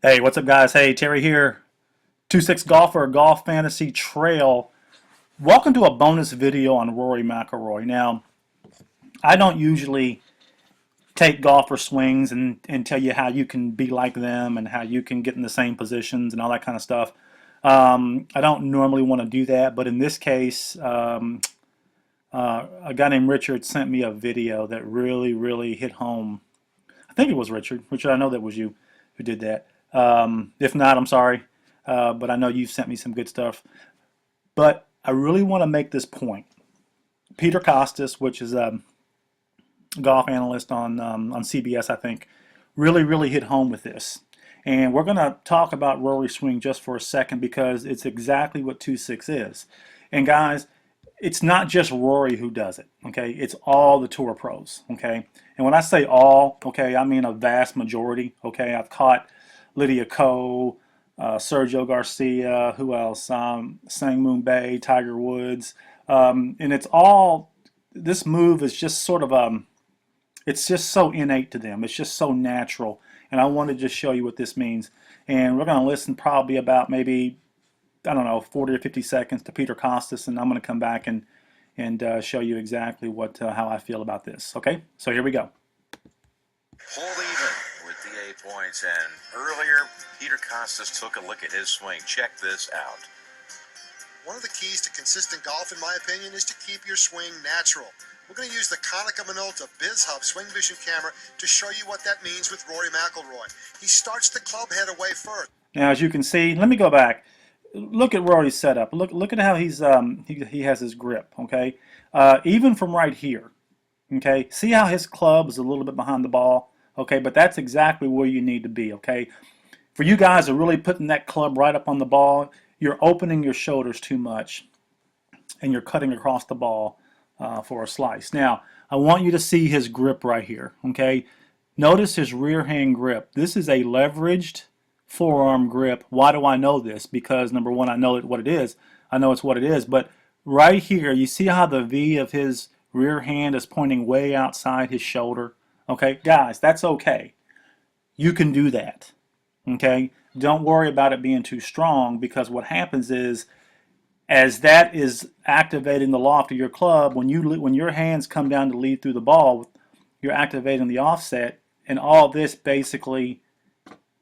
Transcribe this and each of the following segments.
Hey, what's up, guys? Hey, Terry here. 2-6 golfer, golf fantasy trail. Welcome to a bonus video on Rory Mcilory. Now, I don't usually take golfer swings and tell you how you can be like them and how you can get in the same positions and all that kind of stuff. I don't normally want to do that, but in this case, a guy named Richard sent me a video that really hit home. I think it was Richard. Richard, I know that was you who did that. If not, I'm sorry. But I know you've sent me some good stuff. But I really want to make this point. Peter Costas, which is a golf analyst on CBS, I think, really hit home with this. And we're going to talk about Rory Swing just for a second because it's exactly what 2-6 is. And guys, it's not just Rory who does it, okay? It's all the tour pros, okay? And when I say all, okay, I mean a vast majority, okay? I've caught Lydia Ko, Sergio Garcia, who else? Sang Moon Bay, Tiger Woods, and it's all. This move is just sort of it's just so innate to them. It's just so natural, and I want to just show you what this means. And we're going to listen probably about maybe I don't know 40 or 50 seconds to Peter Costas, and I'm going to come back and show you exactly what how I feel about this. Okay, so here we go. Hold even with the 8 points, and earlier Peter Costas took a look at his swing. Check this out. One of the keys to consistent golf, in my opinion, is to keep your swing natural. We're going to use the Konica Minolta BizHub Swing Vision camera to show you what that means with Rory Mcilory. He starts the club head away first. Now, as you can see, let me go back. Look at Rory's setup. Look at how he has his grip. Okay, even from right here. Okay, see how his club is a little bit behind the ball. Okay, but that's exactly where you need to be. Okay, for you guys to really putting that club right up on the ball, you're opening your shoulders too much, and you're cutting across the ball for a slice. Now, I want you to see his grip right here. Okay, notice his rear hand grip. This is a leveraged forearm grip. Why do I know this? Because number one, I know what it is. I know it's what it is. But right here, you see how the V of his rear hand is pointing way outside his shoulder? Okay, guys, that's okay. You can do that. Okay, don't worry about it being too strong, because what happens is, as that is activating the loft of your club, when your hands come down to lead through the ball, you're activating the offset, and all this basically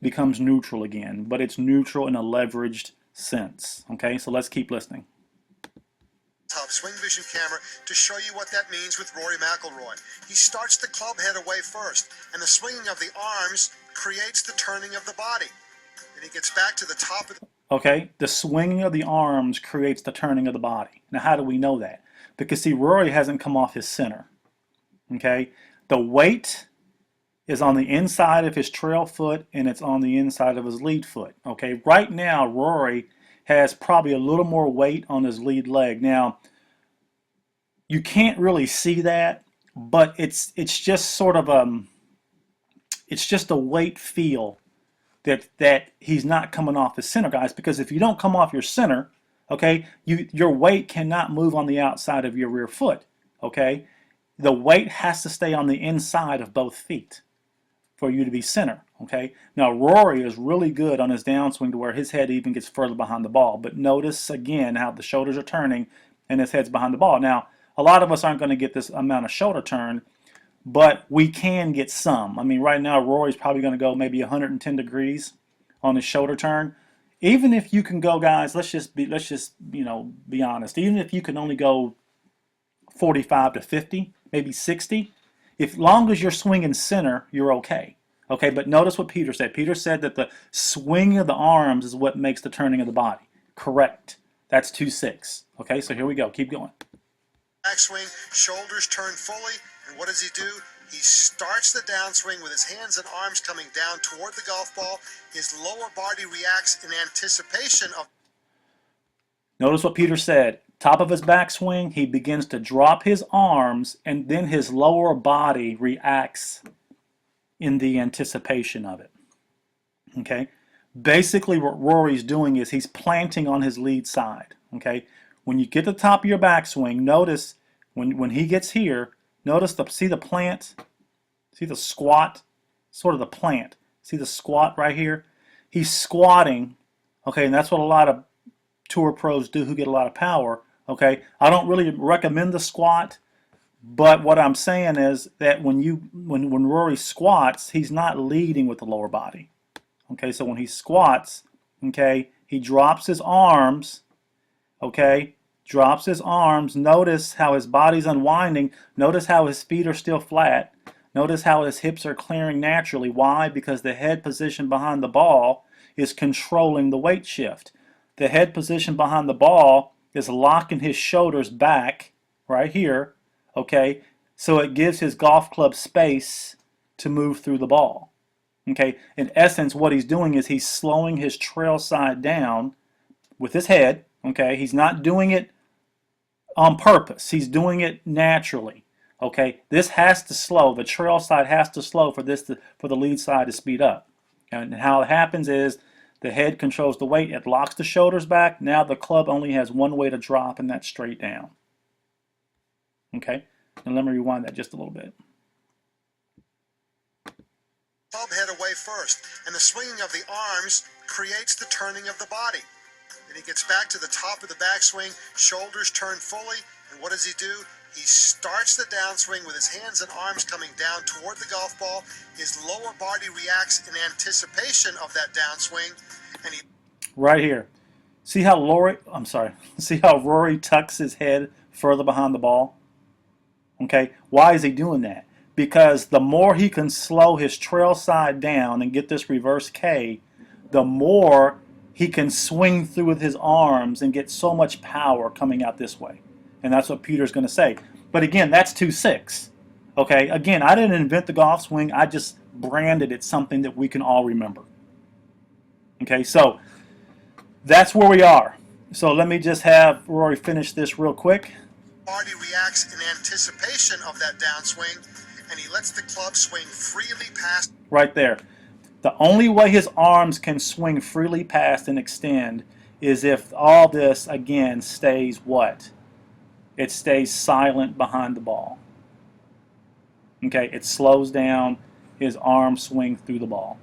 becomes neutral again, but it's neutral in a leveraged sense. Okay, so let's keep listening. Swing Vision camera to show you what that means with Rory Mcilory. He starts the club head away first, and the swinging of the arms creates the turning of the body. And he gets back to the top of the... Okay, the swinging of the arms creates the turning of the body. Now, how do we know that? Because, see, Rory hasn't come off his center. Okay, the weight is on the inside of his trail foot, and it's on the inside of his lead foot. Okay, right now, Rory has probably a little more weight on his lead leg. Now, you can't really see that, but it's just sort of it's just a weight feel that he's not coming off his center, guys. Because if you don't come off your center, okay, your weight cannot move on the outside of your rear foot. Okay, the weight has to stay on the inside of both feet for you to be center. Okay, now Rory is really good on his downswing to where his head even gets further behind the ball, but notice again how the shoulders are turning and his head's behind the ball. Now, a lot of us aren't going to get this amount of shoulder turn, but we can get some. I mean, right now Rory's probably going to go maybe 110 degrees on his shoulder turn. Even if you can go, guys, let's just be honest. Even if you can only go 45 to 50, maybe 60, if long as you're swinging center, you're okay. Okay, but notice what Peter said. Peter said that the swing of the arms is what makes the turning of the body. Correct. That's 2-6. Okay, so here we go. Keep going. Backswing, shoulders turn fully, and what does he do? He starts the downswing with his hands and arms coming down toward the golf ball. His lower body reacts in anticipation of... Notice what Peter said. Top of his backswing, he begins to drop his arms, and then his lower body reacts in the anticipation of it. Okay? Basically, what Rory's doing is he's planting on his lead side. Okay? When you get to the top of your backswing, notice when he gets here, notice see the plant, see the squat, sort of the plant. See the squat right here? he's squatting, okay, and that's what a lot of tour pros do who get a lot of power, okay. I don't really recommend the squat, but what I'm saying is that when Rory squats, he's not leading with the lower body, okay. So when he squats, okay, he drops his arms, okay, drops his arms. Notice how his body's unwinding. Notice how his feet are still flat. Notice how his hips are clearing naturally. Why? Because the head position behind the ball is controlling the weight shift. The head position behind the ball is locking his shoulders back right here, okay, so it gives his golf club space to move through the ball. Okay, in essence, what he's doing is he's slowing his trail side down with his head. Okay, he's not doing it on purpose. He's doing it naturally. Okay, this has to slow. The trail side has to slow for the lead side to speed up. And how it happens is the head controls the weight. It locks the shoulders back. Now the club only has one way to drop, and that's straight down. Okay, and let me rewind that just a little bit. Club head away first, and the swinging of the arms creates the turning of the body. Then he gets back to the top of the backswing, shoulders turn fully, and what does he do? He starts the downswing with his hands and arms coming down toward the golf ball. His lower body reacts in anticipation of that downswing, and he... Right here. See how see how Rory tucks his head further behind the ball? Okay, why is he doing that? Because the more he can slow his trail side down and get this reverse K, the more he can swing through with his arms and get so much power coming out this way. And that's what Peter's going to say. But again, that's 2-6. Okay, again, I didn't invent the golf swing. I just branded it something that we can all remember. Okay, so that's where we are. So let me just have Rory finish this real quick. Body reacts in anticipation of that downswing, and he lets the club swing freely past. Right there. The only way his arms can swing freely past and extend is if all this, again, stays what? It stays silent behind the ball. Okay, it slows down, his arms swing through the ball.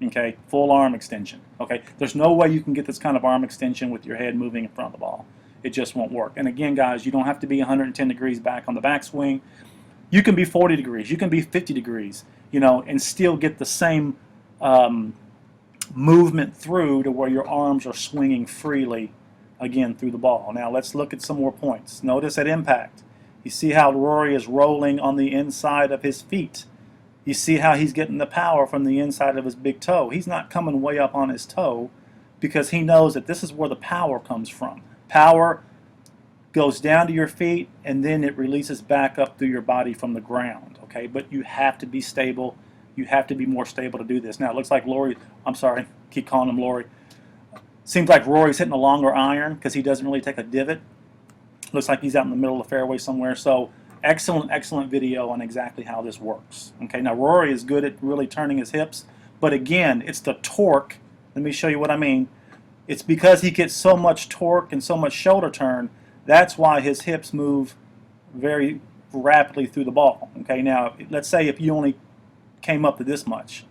Okay, full arm extension. Okay, there's no way you can get this kind of arm extension with your head moving in front of the ball. It just won't work. And again, guys, you don't have to be 110 degrees back on the backswing. You can be 40 degrees, you can be 50 degrees, you know, and still get the same movement through to where your arms are swinging freely again through the ball. Now let's look at some more points. Notice at impact, you see how Rory is rolling on the inside of his feet. You see how he's getting the power from the inside of his big toe. He's not coming way up on his toe because he knows that this is where the power comes from. Power goes down to your feet and then it releases back up through your body from the ground. Okay, but you have to be stable. You have to be more stable to do this. Now it looks like keep calling him Rory. Seems like Rory's hitting a longer iron because he doesn't really take a divot. Looks like he's out in the middle of the fairway somewhere. So excellent video on exactly how this works. Okay, now Rory is good at really turning his hips, but again, it's the torque. Let me show you what I mean. It's because he gets so much torque and so much shoulder turn, that's why his hips move very rapidly through the ball. Okay, now let's say if you only came up to this much,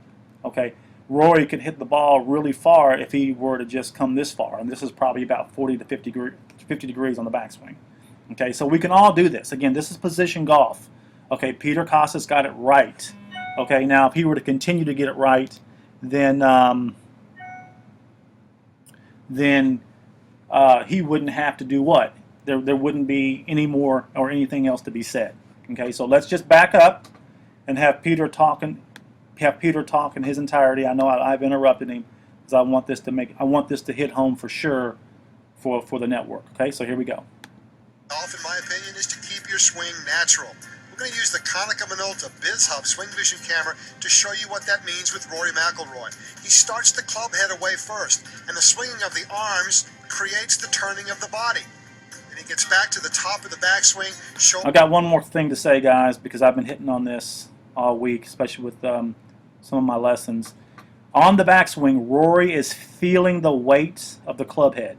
okay, Rory could hit the ball really far if he were to just come this far, and this is probably about 40 to 50 degrees on the backswing. Okay, so we can all do this. Again, this is position golf. Okay, Peter Kostis got it right. Okay, now if he were to continue to get it right, then he wouldn't have to do what? There wouldn't be any more or anything else to be said. Okay, so let's just back up and have Peter talk in his entirety. I know I've interrupted him because I want this to hit home for sure for the network. Okay, so here we go. Golf, in my opinion, is to keep your swing natural. We're going to use the Konica Minolta Biz Hub Swing Vision camera to show you what that means with Rory Mcilory. He starts the club head away first, and the swinging of the arms creates the turning of the body. And he gets back to the top of the backswing. I got one more thing to say, guys, because I've been hitting on this all week, especially with some of my lessons. On the backswing, Rory is feeling the weight of the club head.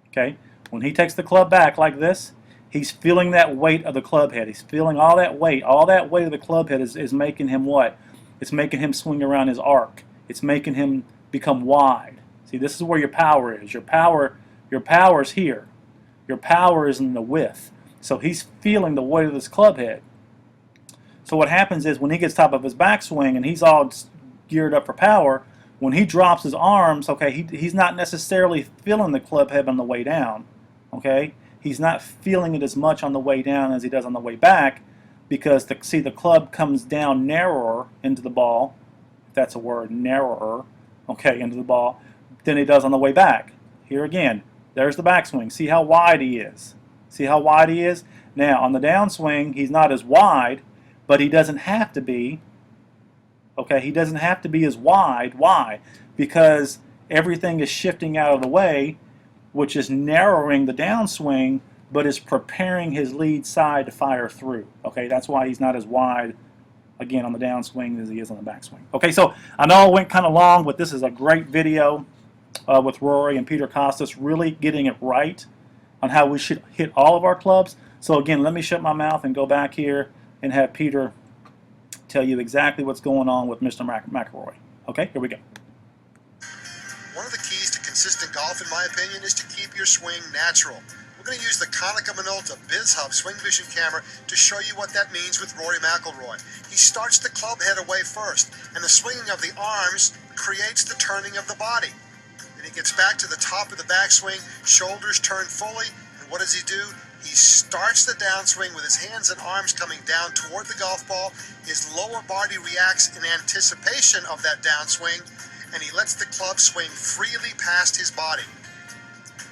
Okay? When he takes the club back like this, he's feeling that weight of the club head. He's feeling all that weight. All that weight of the club head is making him what? It's making him swing around his arc. It's making him become wide. See, this is where your power is. Your power is here. Your power is in the width. So he's feeling the weight of this club head. So what happens is when he gets top of his backswing and he's all geared up for power, when he drops his arms, okay, he's not necessarily feeling the club head on the way down. Okay, he's not feeling it as much on the way down as he does on the way back, because the club comes down narrower into the ball, if that's a word, narrower, okay, into the ball, than he does on the way back. Here again, there's the backswing. See how wide he is. See how wide he is? Now, on the downswing, he's not as wide, but he doesn't have to be. Okay, he doesn't have to be as wide. Why? Because everything is shifting out of the way, which is narrowing the downswing, but is preparing his lead side to fire through. Okay, that's why he's not as wide, again, on the downswing as he is on the backswing. Okay, so I know it went kind of long, but this is a great video with Rory and Peter Kostis really getting it right on how we should hit all of our clubs. So again, let me shut my mouth and go back here and have Peter tell you exactly what's going on with Mr. McIlroy. Okay, here we go. One of the keys to consistent golf, in my opinion, is to keep your swing natural. We're going to use the Konica Minolta Biz Hub Swing Vision Camera to show you what that means with Rory McIlroy. He starts the club head away first, and the swinging of the arms creates the turning of the body. Then he gets back to the top of the backswing, shoulders turn fully, and what does he do? He starts the downswing with his hands and arms coming down toward the golf ball. His lower body reacts in anticipation of that downswing, and he lets the club swing freely past his body.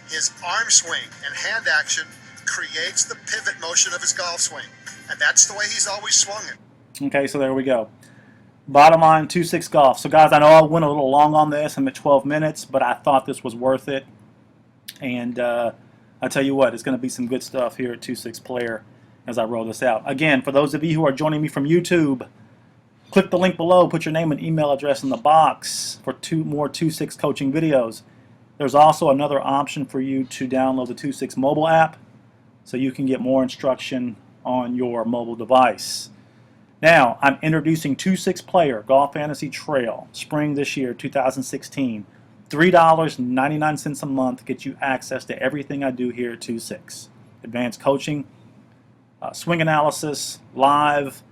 His arm swing and hand action creates the pivot motion of his golf swing, and that's the way he's always swung it. Okay, so there we go. Bottom line, 2-6 golf. So guys, I know I went a little long on this. I'm at 12 minutes, but I thought this was worth it. And I tell you what, it's going to be some good stuff here at 2-6 Player as I roll this out. Again, for those of you who are joining me from YouTube, click the link below, put your name and email address in the box for more 2-6 coaching videos. There's also another option for you to download the 2-6 mobile app so you can get more instruction on your mobile device. Now, I'm introducing 2-6 Player Golf Fantasy Trail, spring this year, 2016. $3.99 a month gets you access to everything I do here at 2-6. Advanced coaching, swing analysis, live,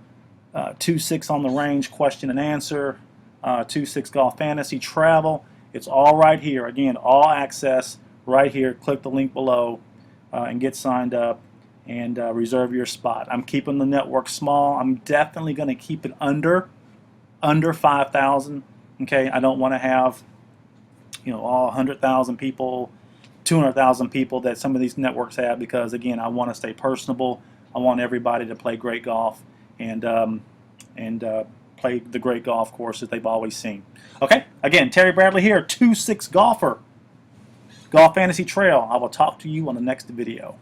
2-6 on the range question and answer, 2-6 golf fantasy, travel. It's all right here. Again, all access right here. Click the link below and get signed up and reserve your spot. I'm keeping the network small. I'm definitely going to keep it under 5,000. Okay, I don't want to have all 100,000 people, 200,000 people that some of these networks have, because again, I want to stay personable. I want everybody to play great golf and play the great golf courses they've always seen. Okay, again, Terry Bradley here, 2-6 golfer, Golf Fantasy Trail. I will talk to you on the next video.